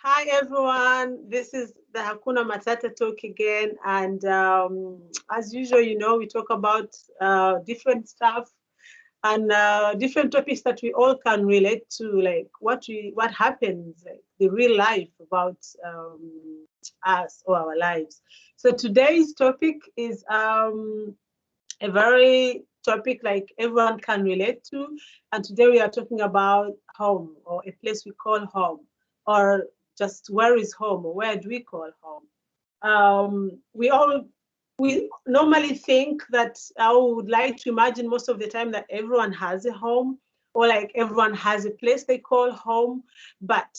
Hi everyone, this is the Hakuna Matata talk again, and as usual, we talk about different stuff and different topics that we all can relate to, like what happens, like the real life about us or our lives. So today's topic is a very topic like everyone can relate to, and today we are talking about home, or a place we call home, or just where is home, or where do we call home. We normally think that I would like to imagine most of the time that everyone has a home, or like everyone has a place they call home, but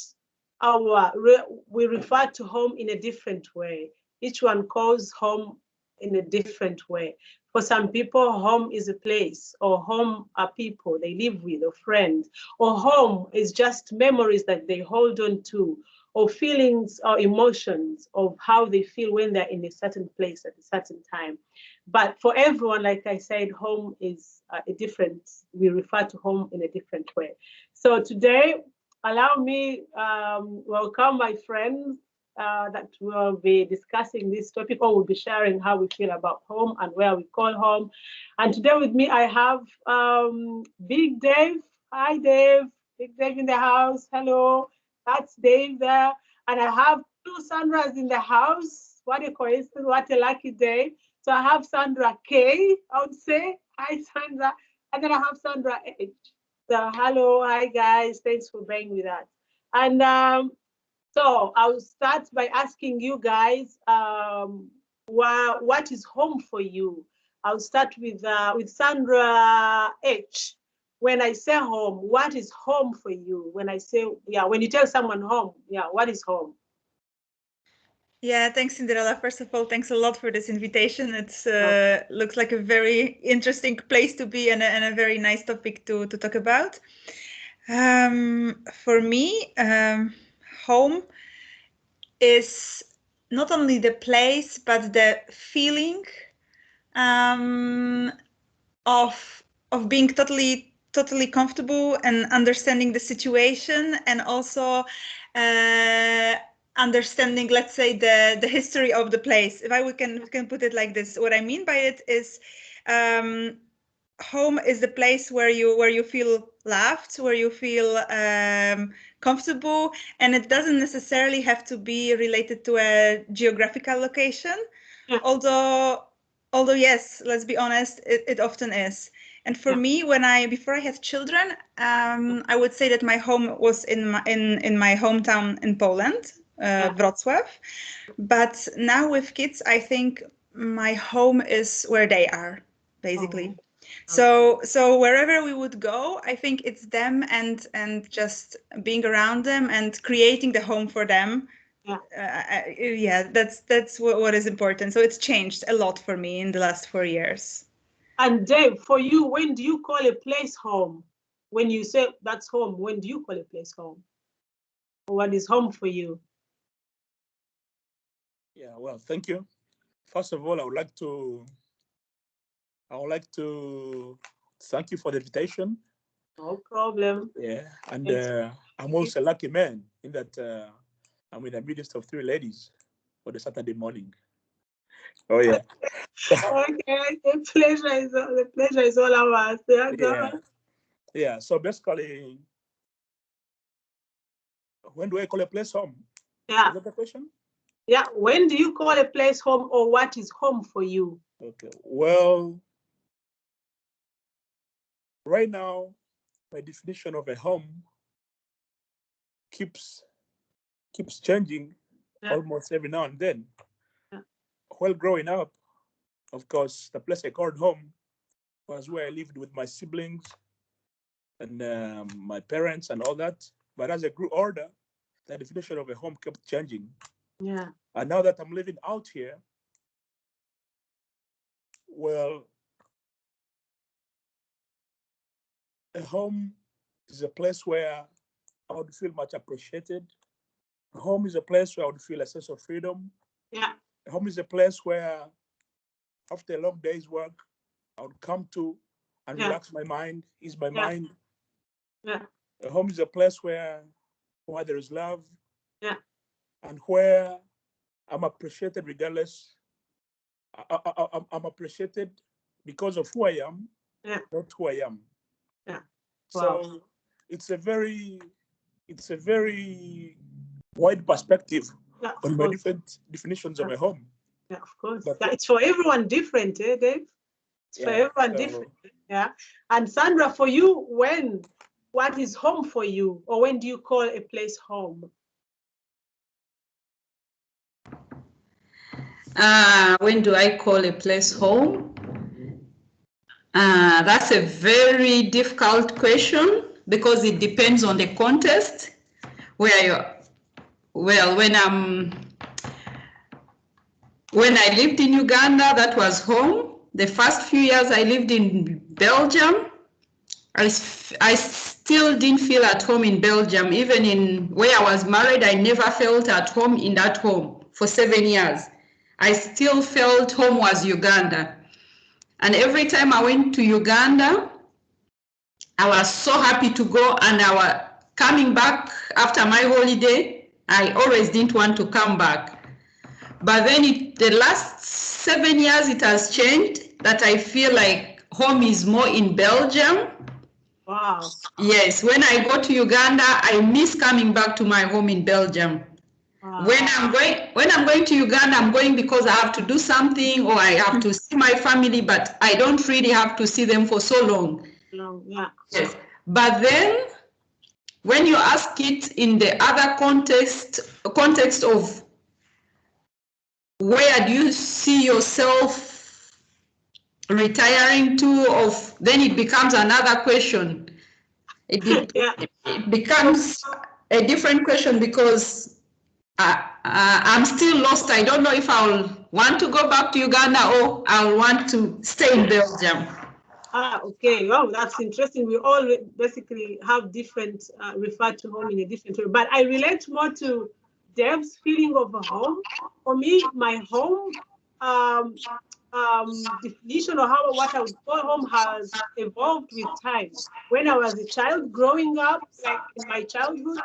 we refer to home in a different way. Each one calls home in a different way. For some people, home is a place, or home are people they live with, or friends, or home is just memories that they hold on to, or feelings or emotions of how they feel when they're in a certain place at a certain time. But for everyone, like I said, home is we refer to home in a different way. So today, allow me welcome my friends that will be discussing this topic, or will be sharing how we feel about home and where we call home. And today with me, I have Big Dave. Hi, Dave. Big Dave in the house. Hello. That's Dave there. And I have two Sandras in the house. What a coincidence. What a lucky day. So I have Sandra K, I would say. Hi, Sandra. And then I have Sandra H. So hello. Hi, guys. Thanks for being with us. And so I'll start by asking you guys, what is home for you? I'll start with Sandra H. When I say home, what is home for you? When I say, when you tell someone home, what is home? Yeah, thanks, Cinderella. First of all, thanks a lot for this invitation. It's looks like a very interesting place to be, and a very nice topic to talk about. For me, home is not only the place, but the feeling of being totally comfortable and understanding the situation, and also understanding, let's say, the history of the place. If we can put it like this. What I mean by it is, home is the place where you feel loved, where you feel comfortable, and it doesn't necessarily have to be related to a geographical location. Yeah. Although yes, let's be honest, it often is. And for me, before I had children, I would say that my home was in my hometown in Poland, Wrocław. But now with kids, I think my home is where they are, basically. So wherever we would go, I think it's them, and just being around them and creating the home for them. That's what is important. So it's changed a lot for me in the last 4 years. And Dave, for you, when do you call a place home? When you say that's home, when do you call a place home? What is home for you? Yeah, well, thank you. First of all, I would like to thank you for the invitation. No problem. Yeah, and I'm also a lucky man in that I'm in the midst of three ladies for the Saturday morning. Oh yeah. Okay, the pleasure is all ours. Yeah. So basically, when do I call a place home? Yeah. Is that the question? Yeah. When do you call a place home, or what is home for you? Okay. Well, right now, my definition of a home keeps changing almost every now and then. While growing up, of course, the place I called home was where I lived with my siblings and my parents and all that. But as I grew older, the definition of a home kept changing. Yeah. And now that I'm living out here, well, a home is a place where I would feel much appreciated. A home is a place where I would feel a sense of freedom. Yeah. A home is a place where, after a long day's work, I would come to and relax my mind, ease my mind. Yeah. A home is a place where there is love. Yeah. and where I'm appreciated regardless. I'm appreciated because of who I am, not who I am. Yeah. So Wow. it's a very wide perspective on my different definitions of a home. Yeah, of course. But, Yeah, it's for everyone different, eh, Dave? It's for everyone different. Yeah. And Sandra, for you, what is home for you? Or when do you call a place home? When do I call a place home? That's a very difficult question because it depends on the context where you. Well, when I lived in Uganda, that was home. The first few years I lived in Belgium, I still didn't feel at home in Belgium. Even in where I was married, I never felt at home in that home for 7 years. I still felt home was Uganda. And every time I went to Uganda, I was so happy to go, and I was coming back after my holiday. I always didn't want to come back. But then the last 7 years, it has changed that I feel like home is more in Belgium. Wow. Yes, when I go to Uganda, I miss coming back to my home in Belgium. Wow. When I'm going to Uganda, I'm going because I have to do something or I have to see my family, but I don't really have to see them for so long. Yeah. Yes. But then when you ask it in the other context of where do you see yourself retiring to, then it becomes another question. It becomes a different question because I'm still lost. I don't know if I'll want to go back to Uganda or I'll want to stay in Belgium. Okay. Oh, that's interesting. We all basically have different, refer to home in a different way. But I relate more to Dev's feeling of a home. For me, my home definition or what I would call home has evolved with time. When I was a child growing up, like in my childhood,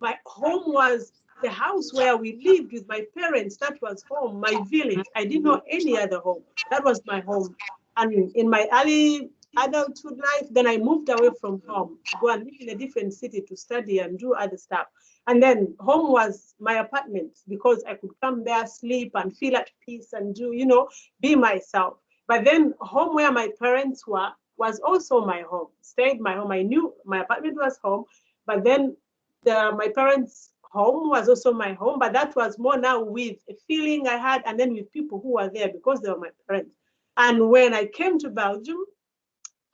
my home was the house where we lived with my parents. That was home, my village. I didn't know any other home. That was my home. And in my early adulthood life, then I moved away from home to go and live in a different city to study and do other stuff. And then home was my apartment because I could come there, sleep and feel at peace and do, be myself. But then home where my parents were was also my home, stayed my home. I knew my apartment was home, but then my parents' home was also my home, but that was more now with a feeling I had and then with people who were there because they were my parents. And when I came to Belgium,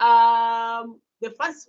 the first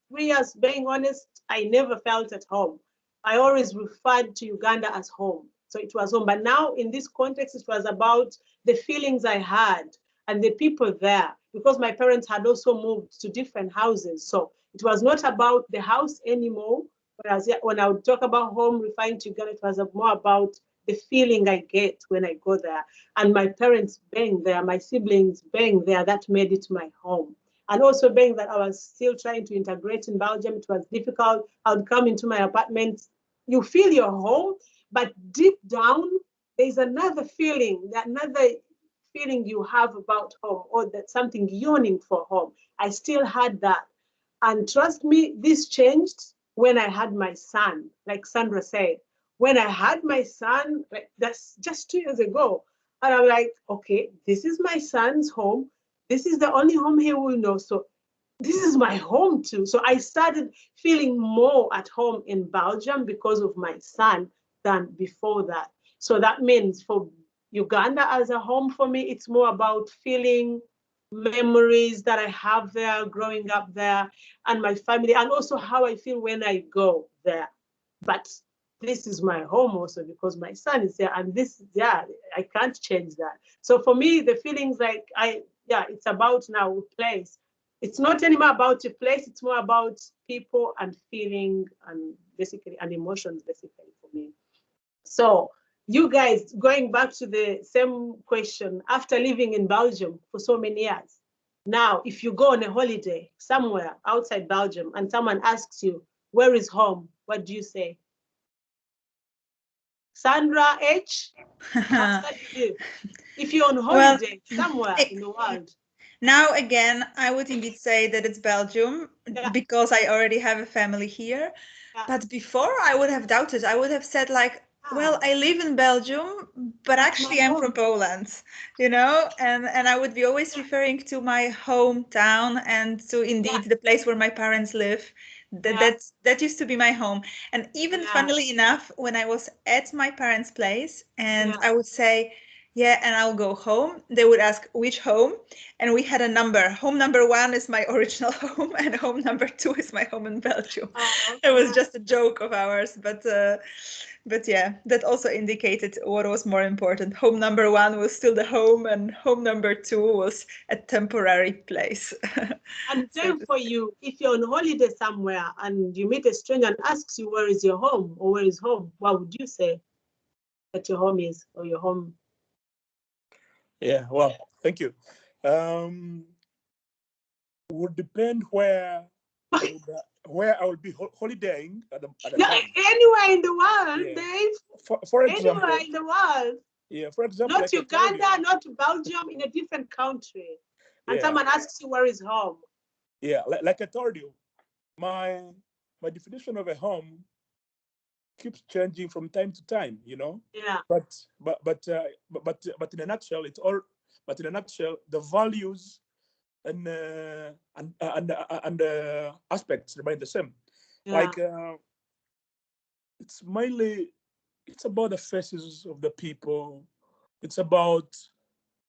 3 years, being honest, I never felt at home. I always referred to Uganda as home. So it was home. But now in this context, it was about the feelings I had and the people there, because my parents had also moved to different houses. So it was not about the house anymore. Whereas when I would talk about home, referring to Uganda, it was more about the feeling I get when I go there. And my parents being there, my siblings being there, that made it my home. And also being that I was still trying to integrate in Belgium, it was difficult. I would come into my apartment. You feel your home, but deep down, there's another feeling you have about home, or that something yearning for home. I still had that. And trust me, this changed when I had my son, like Sandra said. When I had my son, that's just 2 years ago. And I'm like, okay, this is my son's home. This is the only home he will know. So this is my home too. So I started feeling more at home in Belgium because of my son than before that. So that means for Uganda as a home for me, it's more about feeling memories that I have there, growing up there, and my family, and also how I feel when I go there. But this is my home also because my son is there, and I can't change that. So for me, the feelings it's about now place. It's not anymore about a place, it's more about people and feeling and emotions basically for me. So you guys, going back to the same question, after living in Belgium for so many years, now if you go on a holiday somewhere outside Belgium and someone asks you, where is home? What do you say? Sandra H, how do you live? If you're on holiday somewhere in the world. Now, again, I would indeed say that it's Belgium because I already have a family here. But before, I would have doubted. I would have said, like, well, I live in Belgium, but actually I'm from Poland, you know, and I would be always referring to my hometown and to indeed the place where my parents live. That used to be my home. And even funnily enough, when I was at my parents' place and I would say, yeah, and I'll go home, they would ask which home, and we had a number. Home number 1 is my original home, and home number 2 is my home in Belgium. It was just a joke of ours, but yeah, that also indicated what was more important. Home number 1 was still the home, and home number 2 was a temporary place. And then for you, if you're on holiday somewhere and you meet a stranger and asks you where is your home or where is home, what would you say that your home is or your home? Yeah, well, thank you. Would depend where I will be holidaying at the time. Anywhere in the world, Dave. For example, anywhere in the world. Yeah, for example, not Uganda, not Belgium, in a different country. And someone asks you where is home. Yeah, like I told you, my definition of a home keeps changing from time to time, you know. Yeah. But in a nutshell, But in a nutshell, the values and aspects remain the same. Yeah. Like it's about the faces of the people. It's about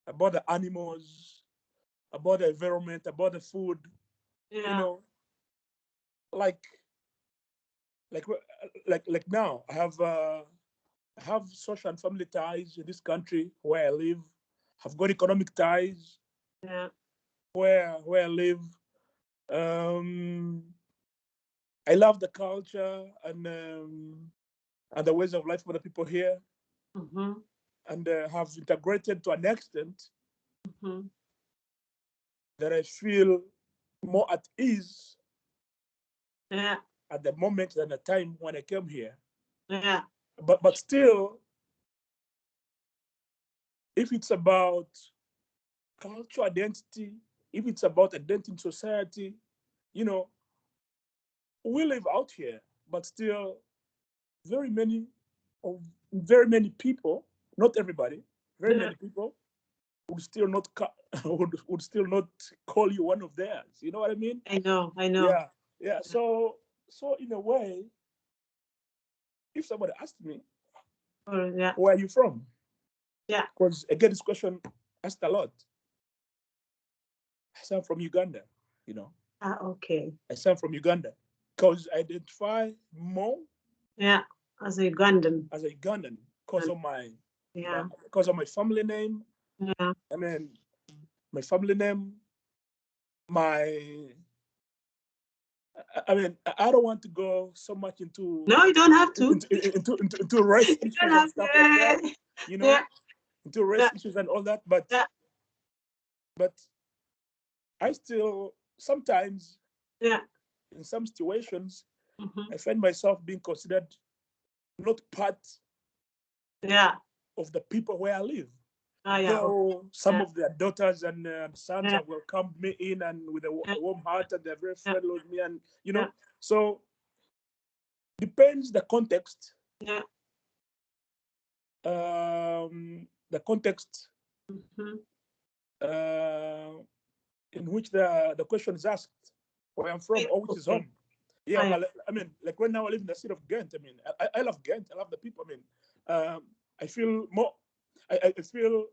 the animals, about the environment, about the food. Yeah. You know, like now, I have social and family ties in this country where I live. I've got economic ties. Yeah. Where I live. I love the culture and the ways of life of the people here. Mm-hmm. And have integrated to an extent that I feel more at ease at the moment than the time when I came here. Yeah. But still, if it's about cultural identity, if it's about identity in society, you know, we live out here, but still very many people, not everybody, very many people would still not would still not call you one of theirs. You know what I mean? I know. Yeah. So in a way, if somebody asked me, where are you from? Yeah. Because I get this question asked a lot. I say I'm from Uganda, you know. Okay. I say I'm from Uganda because I identify more. Yeah, as a Ugandan. As a Ugandan, because of my family name. Yeah. I mean, my family name, I don't want to go so much into. No, you don't have to. Into race issues and stuff like that. You know, into race issues and all that. But I still sometimes, in some situations, I find myself being considered not part of the people where I live. So some of their daughters and sons have welcomed me in and with a warm heart, and they're very friendly with me, and you know, so depends the context. Yeah. The context in which the question is asked, where I'm from or which is home. Yeah, I mean, like right now I live in the city of Ghent. I mean, I love Ghent. I love the people. I mean, I feel more. I feel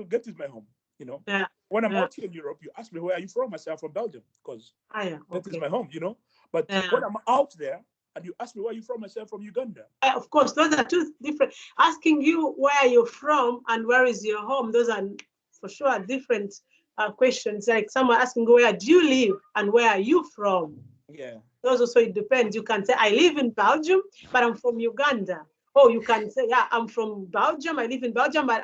Ghent is my home. You know. Yeah. When I'm out here in Europe, you ask me where are you from? I say I'm from Belgium because that is my home. You know. But when I'm out there and you ask me where are you from, I say I'm from Uganda. Of course, those are two different. Asking you where you're from and where is your home, those are for sure different questions. Like someone asking where do you live and where are you from? Yeah. Those also, it depends. You can say I live in Belgium, but I'm from Uganda. Or you can say, yeah, I'm from Belgium. I live in Belgium, but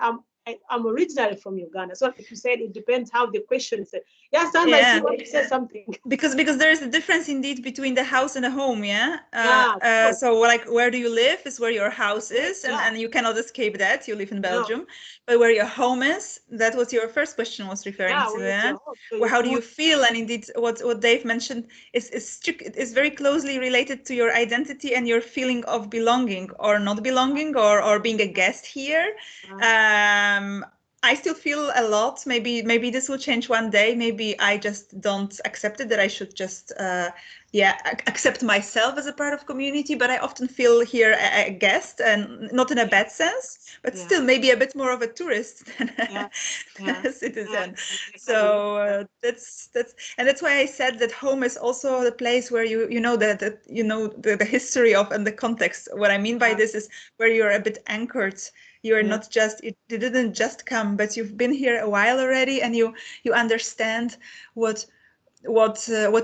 I'm originally from Uganda. So like you said, it depends how the question is said. Yeah, Sandra, I see want to say something. Because there is a difference indeed between the house and a home, yeah? So like where do you live is where your house is, and you cannot escape that. You live in Belgium. But where your home is, that was your first question was referring to that. Well, how do you feel? And indeed what Dave mentioned is very closely related to your identity and your feeling of belonging or not belonging or being a guest here. I still feel a lot. Maybe this will change one day. Maybe I just don't accept it, that I should just accept myself as a part of community. But I often feel here a guest, and not in a bad sense, but still maybe a bit more of a tourist than a citizen. So that's why I said that home is also the place where you know the history of and the context. What I mean by this is where you're a bit anchored. You are not just, it didn't just come, but you've been here a while already, and you understand what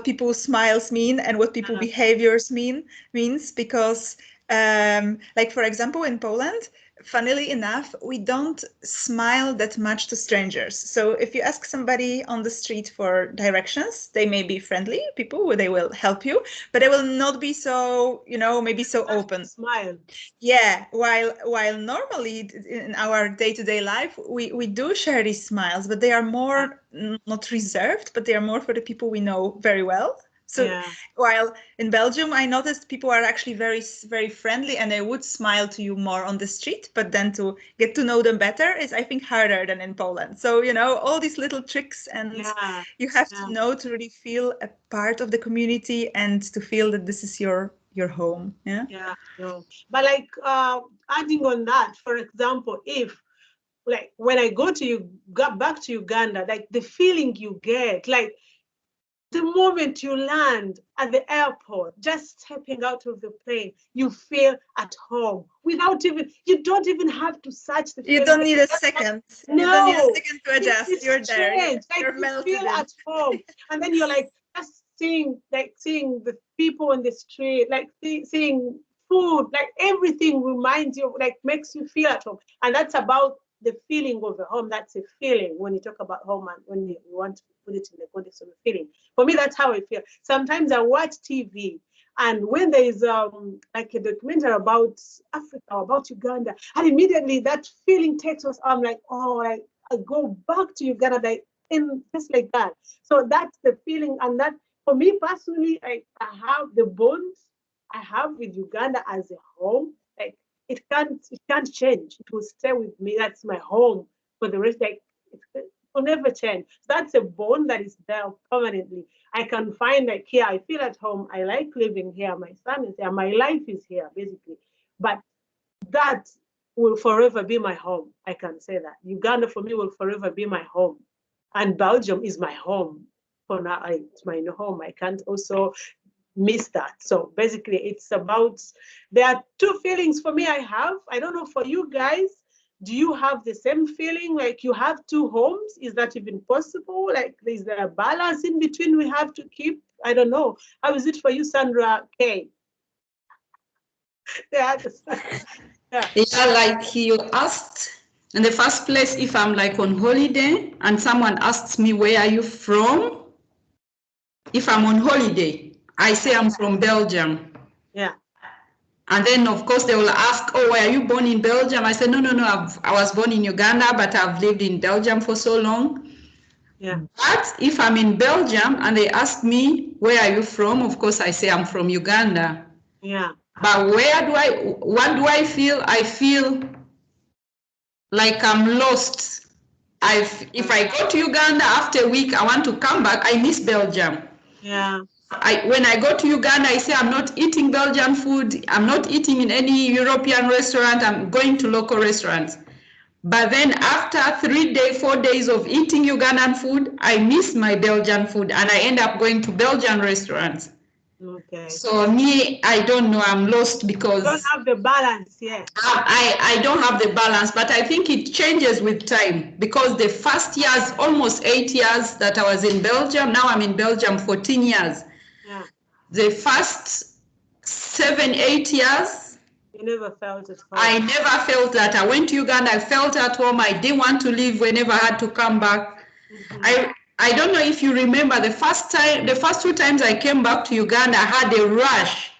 people's smiles mean and what people's behaviors means, because like for example in Poland, funnily enough, we don't smile that much to strangers. So if you ask somebody on the street for directions, they may be friendly people, they will help you, but they will not be so, maybe so open. Smile. Yeah, while normally in our day-to-day life, we do share these smiles, but they are more not reserved, but they are more for the people we know very well. So while in Belgium, I noticed people are actually very, very friendly, and they would smile to you more on the street, but then to get to know them better is, I think, harder than in Poland. So, all these little tricks, and you have to know to really feel a part of the community and to feel that this is your home. But like adding on that, for example, if like when I got back to Uganda, like the feeling you get, like the moment you land at the airport, just stepping out of the plane, you feel at home without you don't even have to search the You don't need a second. No, you don't need a second to adjust. You're there. You're melted you feel at home. And then you're like just seeing the people on the street, like seeing food, like everything reminds you, like makes you feel at home. And that's about the feeling of a home. That's a feeling when you talk about home, and when you want to put it in the context of a feeling. For me, that's how I feel. Sometimes I watch TV, and when there is like a documentary about Africa or about Uganda, and immediately that feeling takes us. I'm like, oh, I go back to Uganda, like just like that. So that's the feeling, and that for me personally, I have the bonds I have with Uganda as a home. Like it can't change. It will stay with me. That's my home for the rest. Like it will never change. That's a bond that is there permanently. I can find like here, I feel at home. I like living here. My son is here. My life is here, basically. But that will forever be my home. I can say that. Uganda for me will forever be my home. And Belgium is my home. For now, it's my home. I can't also miss that. So basically it's about, there are two feelings for me I have. I don't know for you guys, do you have the same feeling, like you have two homes? Is that even possible? Like is there a balance in between we have to keep? I don't know. How is it for you, Sandra K? Like you asked in the first place, if I'm like on holiday and someone asks me, where are you from? If I'm on holiday, I say I'm from Belgium. Yeah. And then, of course, they will ask, oh, were you born in Belgium? I said, no, I was born in Uganda, but I've lived in Belgium for so long. Yeah. But if I'm in Belgium and they ask me, where are you from? Of course, I say I'm from Uganda. Yeah. But what do I feel? I feel like I'm lost. If I go to Uganda after a week, I want to come back, I miss Belgium. Yeah. When I go to Uganda, I say I'm not eating Belgian food. I'm not eating in any European restaurant. I'm going to local restaurants. But then after 4 days of eating Ugandan food, I miss my Belgian food and I end up going to Belgian restaurants. Okay. So me, I don't know, I'm lost because... You don't have the balance, yes. I don't have the balance, but I think it changes with time because the first years, almost 8 years that I was in Belgium, now I'm in Belgium 14 years. Yeah. The first 7, 8 years, You never felt at home. I never felt that. I went to Uganda, I felt at home. I didn't want to leave whenever I had to come back. I don't know if you remember the first 2 times I came back to Uganda, I had a rash.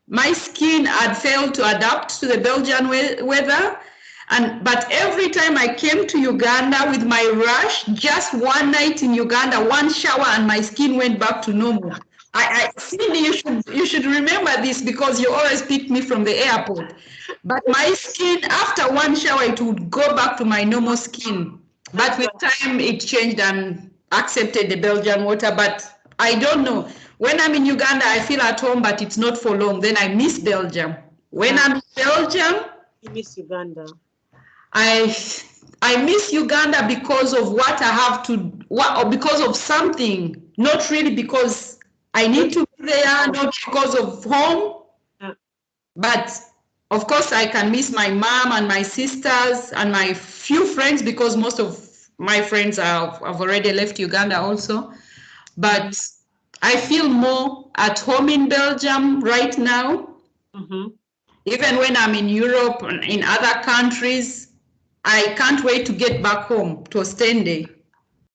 My skin had failed to adapt to the Belgian weather. But every time I came to Uganda with my rash, just one night in Uganda, one shower, and my skin went back to normal. Cindy, you should remember this because you always pick me from the airport. But my skin, after one shower, it would go back to my normal skin. But with time, it changed and accepted the Belgian water. But I don't know. When I'm in Uganda, I feel at home, but it's not for long. Then I miss Belgium. When I'm in Belgium, you miss Uganda. I miss Uganda because of what I have to, or because of something, not really because I need to be there, not because of home. But of course, I can miss my mom and my sisters and my few friends because most of my friends have already left Uganda also. But I feel more at home in Belgium right now. Even when I'm in Europe and in other countries, I can't wait to get back home to Ostende.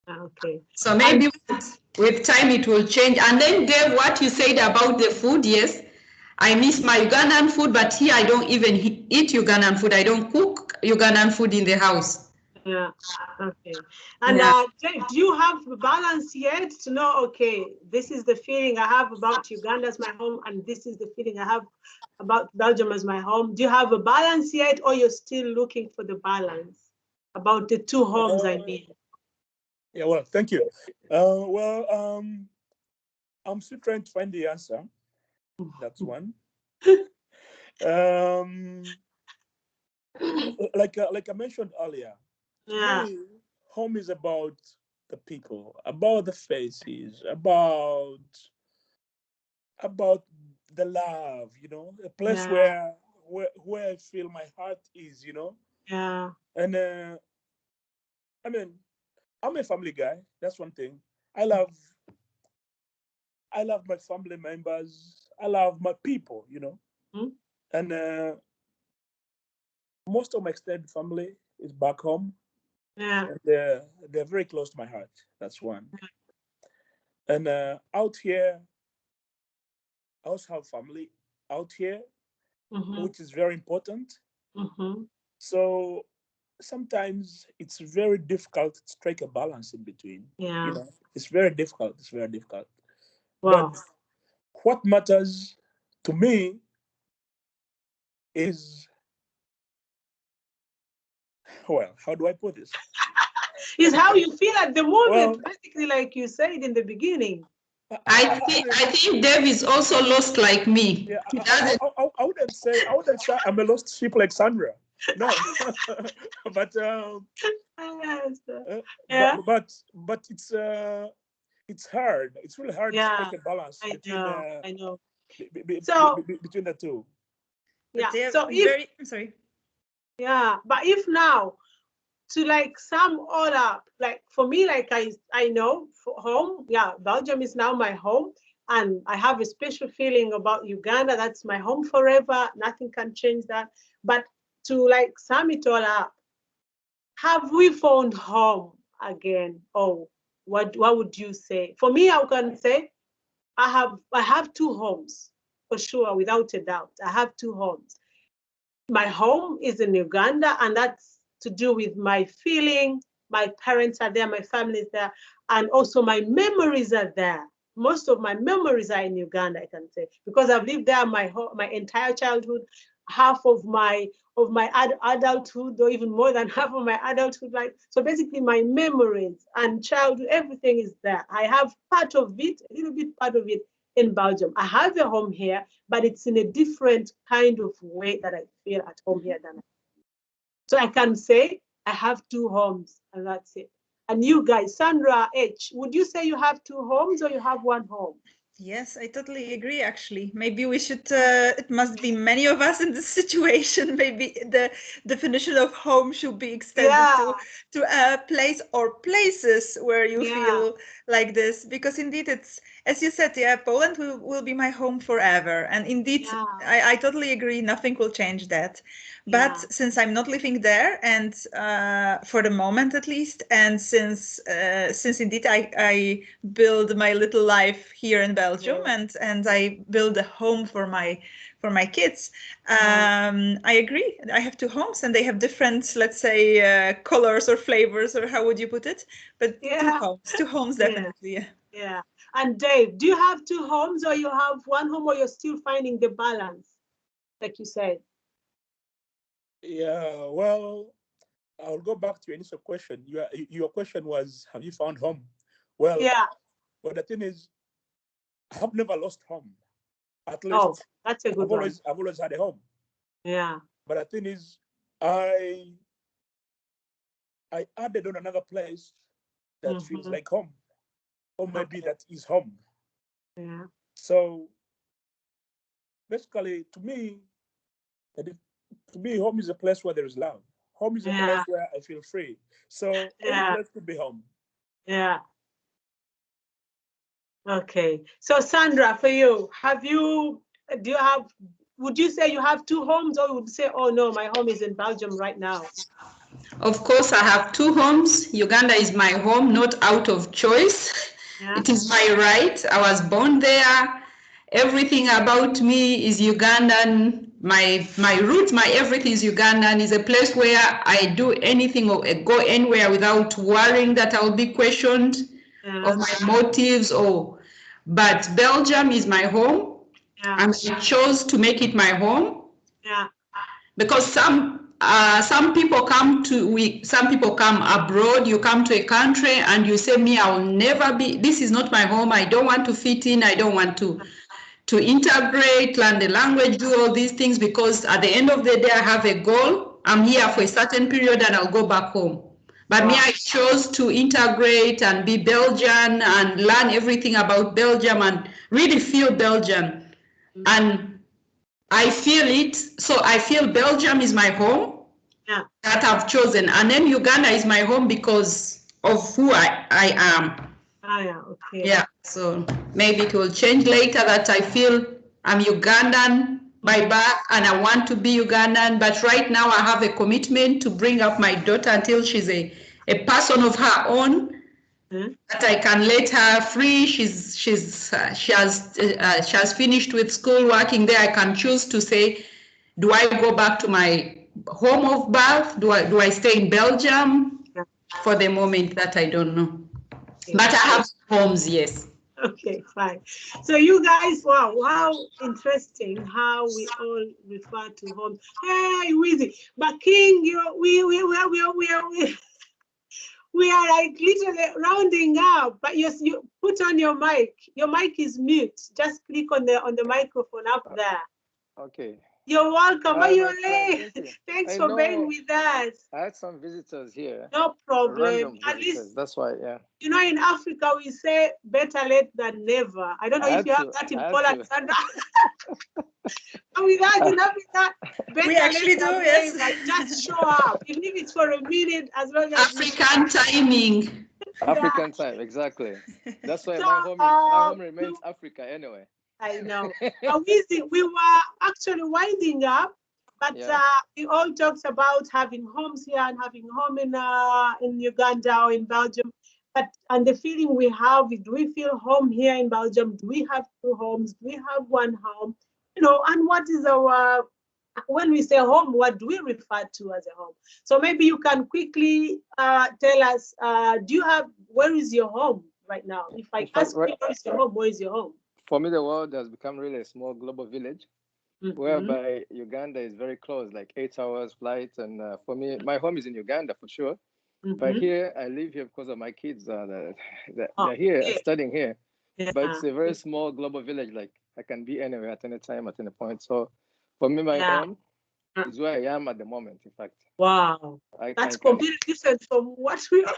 Okay. So maybe with time it will change. And then Dave, what you said about the food, yes, I miss my Ugandan food, but here I don't even eat Ugandan food. I don't cook Ugandan food in the house. Yeah, okay. And Dave, do you have a balance yet to know, okay, this is the feeling I have about Uganda as my home, and this is the feeling I have about Belgium as my home? Do you have a balance yet, or you're still looking for the balance about the two homes, I mean? Yeah, well, thank you. I'm still trying to find the answer. That's one. Like I mentioned earlier, me, home is about the people, about the faces, about the love, a place where I feel my heart is, Yeah. And I mean, I'm a family guy. That's one thing. I love my family members. I love my people, And most of my extended family is back home. Yeah. And they're very close to my heart. That's one. And out here, I also have family out here, which is very important. So sometimes it's very difficult to strike a balance in between. Yeah. It's very difficult. It's very difficult. Wow. But what matters to me is, well, how do I put this? Is how you feel at the moment, basically, like you said in the beginning. I think Dave is also lost like me. Yeah, I wouldn't say I'm a lost sheep like Sandra. No, but but it's hard. It's really hard to strike a balance between the two. Yeah. So I'm sorry. Yeah, but if now to like sum all up, like for me, like I know for home, Belgium is now my home, and I have a special feeling about Uganda. That's my home forever. Nothing can change that. But to like sum it all up, have we found home again? Oh, what would you say? For me, I can say I have two homes for sure, without a doubt. I have two homes. My home is in Uganda, and that's to do with my feeling. My parents are there, my family is there, and also my memories are there. Most of my memories are in Uganda, I can say, because I've lived there my entire childhood, half of my adulthood, or even more than half of my adulthood life. So basically, my memories and childhood, everything is there. I have part of it, a little bit part of it in Belgium. I have a home here, but it's in a different kind of way that I feel at home here than so I can say I have two homes, and that's it. And you guys, Sandra H, would you say you have two homes or you have one home? Yes, I totally agree, actually. Maybe we should, it must be many of us in this situation. Maybe the definition of home should be extended to a place or places where you feel like this, because indeed it's, as you said, yeah, Poland will be my home forever. And indeed, Yeah. I totally agree, nothing will change that. But Yeah. since I'm not living there, and for the moment at least, and since indeed I build my little life here in Belgium, Yeah. and I build a home for my kids, I agree. I have two homes, and they have different, let's say, colors or flavors, or how would you put it? But Yeah. two homes, Yeah. definitely. Yeah. Yeah. And Dave, do you have two homes, or you have one home, or you're still finding the balance, like you said? Yeah, well, I'll go back to your initial question. Your question was, have you found home? Well, Yeah. but the thing is, I have never lost home. At Oh, least that's a good one. I've always had a home. Yeah. But the thing is, I added on another place that feels like home, or maybe Okay. that is home. Yeah. So basically, to me, home is a place where there is love. Home is a place Yeah. where I feel free. So any Yeah. place could be home. Yeah. Okay. So Sandra, for you, would you say you have two homes, or would you say, oh no, my home is in Belgium right now? Of course, I have two homes. Uganda is my home, not out of choice. Yeah. It is my right. I was born there. Everything about me is Ugandan. My roots, my everything is Ugandan. It's a place where I do anything or go anywhere without worrying that I'll be questioned Yeah. of my motives. But Belgium is my home, Yeah. and I chose to make it my home Yeah. because some people come abroad. You come to a country and you say, me, I'll never be, this is not my home. I don't want to fit in. I don't want to integrate, learn the language, do all these things, because at the end of the day, I have a goal. I'm here for a certain period and I'll go back home. But me, Wow. I chose to integrate and be Belgian and learn everything about Belgium and really feel Belgian. And I feel it. So I feel Belgium is my home Yeah. that I've chosen. And then Uganda is my home because of who I am. Ah, yeah. Okay. Yeah, so maybe it will change later that I feel I'm Ugandan by birth and I want to be Ugandan, but right now I have a commitment to bring up my daughter until she's a person of her own, that I can let her free. She has finished with school, working there. I can choose to say, do I go back to my home of birth? Do I stay in Belgium? Yeah. For the moment, that I don't know. Okay. But I have homes, yes. Okay, fine. So you guys, wow, how interesting how we all refer to home. Hey, Wizzy, but King, we are like literally rounding up. But you put on your mic. Your mic is mute. Just click on the microphone up there. Okay. You're welcome. Hi, Are you my friend late? Cynthia. Thanks I for being know with us. I had some visitors here, No problem. random At visitors. least, That's why, yeah. you know, in Africa, we say better late than never. I don't know I if had you have to. that in I had Poland, to. Sandra. With us in Africa, better We actually late do, than yes. never. Just show up, even if it's for a minute, as long as you African timing. African time, exactly. That's why So, my home remains Africa anyway. I know. We were actually winding up, but Yeah. we all talked about having homes here and having home in Uganda or in Belgium. And the feeling we have, do we feel home here in Belgium? Do we have two homes? Do we have one home? You know, and what is our, when we say home, what do we refer to as a home? So maybe you can quickly tell us, where is your home right now? If In I fact, ask you, where is your home? Where is your home? for me, the world has become really a small global village, whereby Uganda is very close, like 8 hours flight. And for me, my home is in Uganda for sure. But here, I live here because of my kids. They're here studying here. Yeah. But it's a very small global village. Like I can be anywhere at any time, at any point. So for me, my home is where I am at the moment. In fact. Wow. I That's can. completely different from what we are.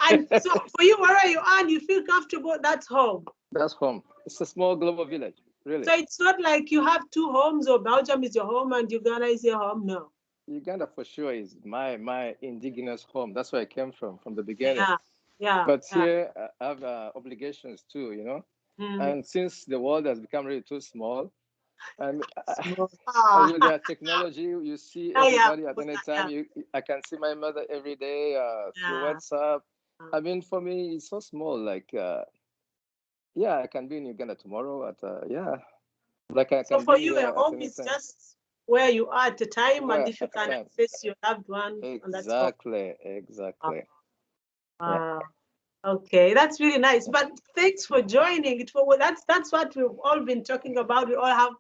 And so for you, wherever you are and you feel comfortable, that's home. That's home. It's a small global village, really. So it's not like you have two homes, or Belgium is your home and Uganda is your home. No. Uganda for sure is my indigenous home. That's where I came from the beginning. Yeah. Yeah. But here I have obligations too, you know. And since the world has become really too small, and with their technology, you see everybody at any time. I can see my mother every day through WhatsApp. I mean, for me, it's so small. Like, yeah, I can be in Uganda tomorrow at like I So can for be you, here a at home any is time. just where you are at the time, Where and if you I can am. access your loved one, and that's all. Exactly. Okay, that's really nice. But thanks for joining. That's what we've all been talking about. We all have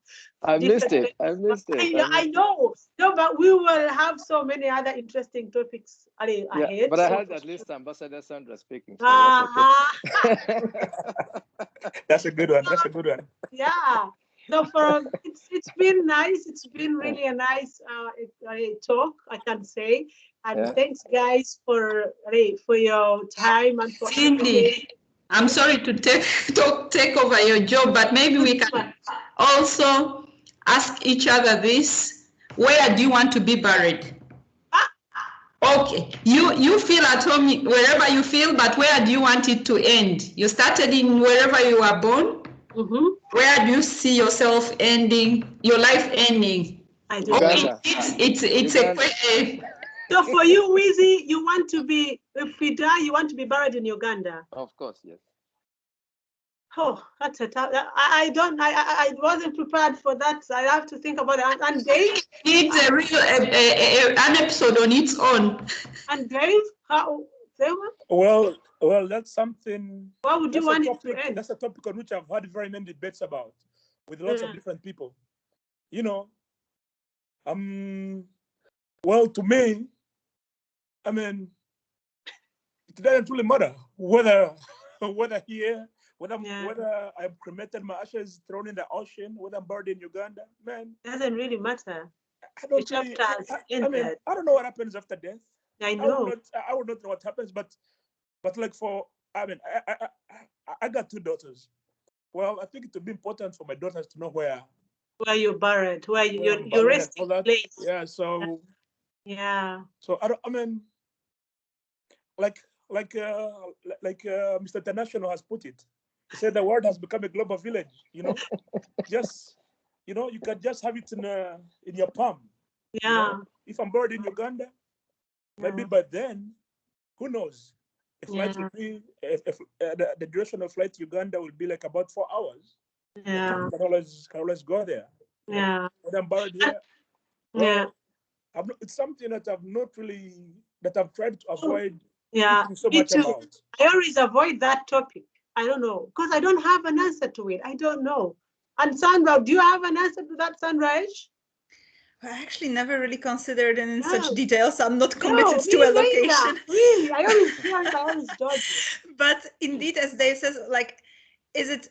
I missed different. it. I know. No, but we will have so many other interesting topics ahead. But I so had at least Ambassador Sandra speaking, so that's okay. That's a good one. That's a good one. Yeah. No, it's been nice. It's been really a nice talk, I can say. And thanks, guys, for your time and for Cindy, I'm sorry to take over your job, but maybe we can also ask each other this: where do you want to be buried? Okay, you feel at home wherever you feel, but where do you want it to end? You started in wherever you were born. Where do you see yourself ending, your life ending? I don't know. It's a question. So for you, Wizzy, you want to be, if we die, you want to be buried in Uganda? Of course, yes. Oh, that's a tough. I wasn't prepared for that. I have to think about it. And Dave? It's a real an episode on its own. And Dave, Well, that's something. What would you want it to end? That's a topic on which I've had very many debates about with lots of different people. You know, well, to me, I mean, it doesn't really matter whether here, whether I'm cremated, my ashes thrown in the ocean, whether I'm buried in Uganda, man. Doesn't really matter. I don't really. I don't know what happens after death. I know. I would not know what happens, but like I got 2 daughters. Well, I think it would be important for my daughters to know where you're buried, where your resting place. Yeah. So. Yeah. So I mean, like Mr. International has put it. He said the world has become a global village. You know, you can just have it in your palm. Yeah. You know? If I'm buried in Uganda, maybe by then, who knows? A flight will be the duration of flight to Uganda will be like about 4 hours. Yeah. Can always go there. Yeah. When I'm buried here, well, it's something that I've tried to avoid. Yeah, so me much too. About. I always avoid that topic. I don't know, because I don't have an answer to it. I don't know. And Sandra, do you have an answer to that, Sandra? I actually never really considered it in such details. I'm not committed to a neither. location. Really, I always judge. But indeed, as Dave says, like, is it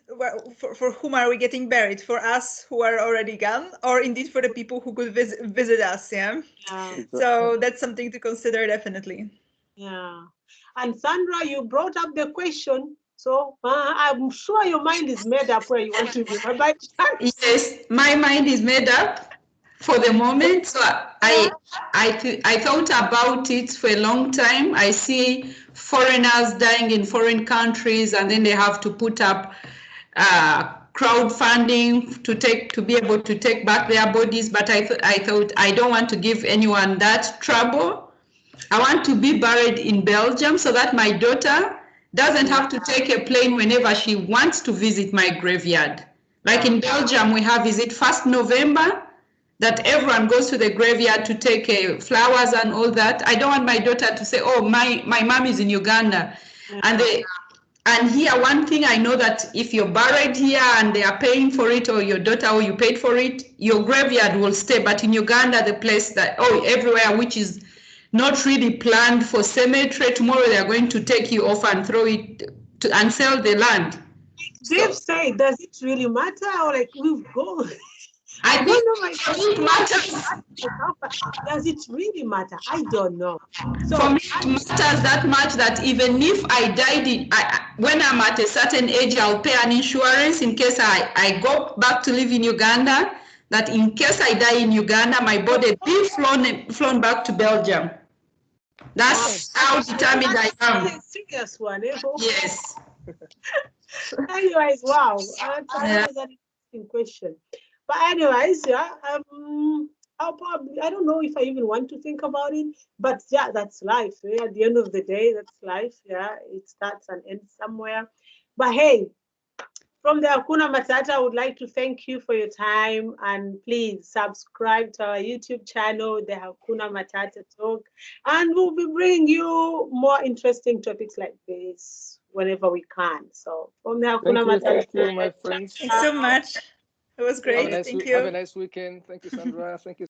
for whom are we getting buried? For us who are already gone, or indeed for the people who could visit us? Yeah. So that's something to consider, definitely. Yeah. And Sandra, you brought up the question, so I'm sure your mind is made up where you want to be. Yes, my mind is made up for the moment. So I thought about it for a long time. I see foreigners dying in foreign countries, and then they have to put up crowdfunding to be able to take back their bodies. But I thought I don't want to give anyone that trouble. I want to be buried in Belgium so that my daughter doesn't have to take a plane whenever she wants to visit my graveyard. Like in Belgium, we have, is it 1st November, that everyone goes to the graveyard to take flowers and all that. I don't want my daughter to say, oh, my mom is in Uganda. And here, one thing I know, that if you're buried here and they are paying for it, or your daughter, or you paid for it, your graveyard will stay. But in Uganda, the place that, everywhere which is not really planned for cemetery, tomorrow they are going to take you off and throw it and sell the land. Dave said, does it really matter? Or like, we've gone. I don't know. It matters. Does it really matter? I don't know. So for me, it matters that much that even if I died, when I'm at a certain age, I'll pay an insurance in case I go back to live in Uganda, that in case I die in Uganda, my body be flown back to Belgium. That's how determined I am. That's a serious one. Yes. Anyways, wow. That was an interesting question. But anyways, yeah, I'll probably, I don't know if I even want to think about it, but yeah, that's life. Yeah, at the end of the day, that's life. Yeah, it starts and ends somewhere. But hey, from the Hakuna Matata, I would like to thank you for your time, and please subscribe to our YouTube channel, the Hakuna Matata Talk, and we'll be bringing you more interesting topics like this whenever we can. So from the Hakuna Matata, Thank you, my friends. Thanks so much. It was great. Thank you. Have a nice weekend. Thank you, Sandra. Thank you.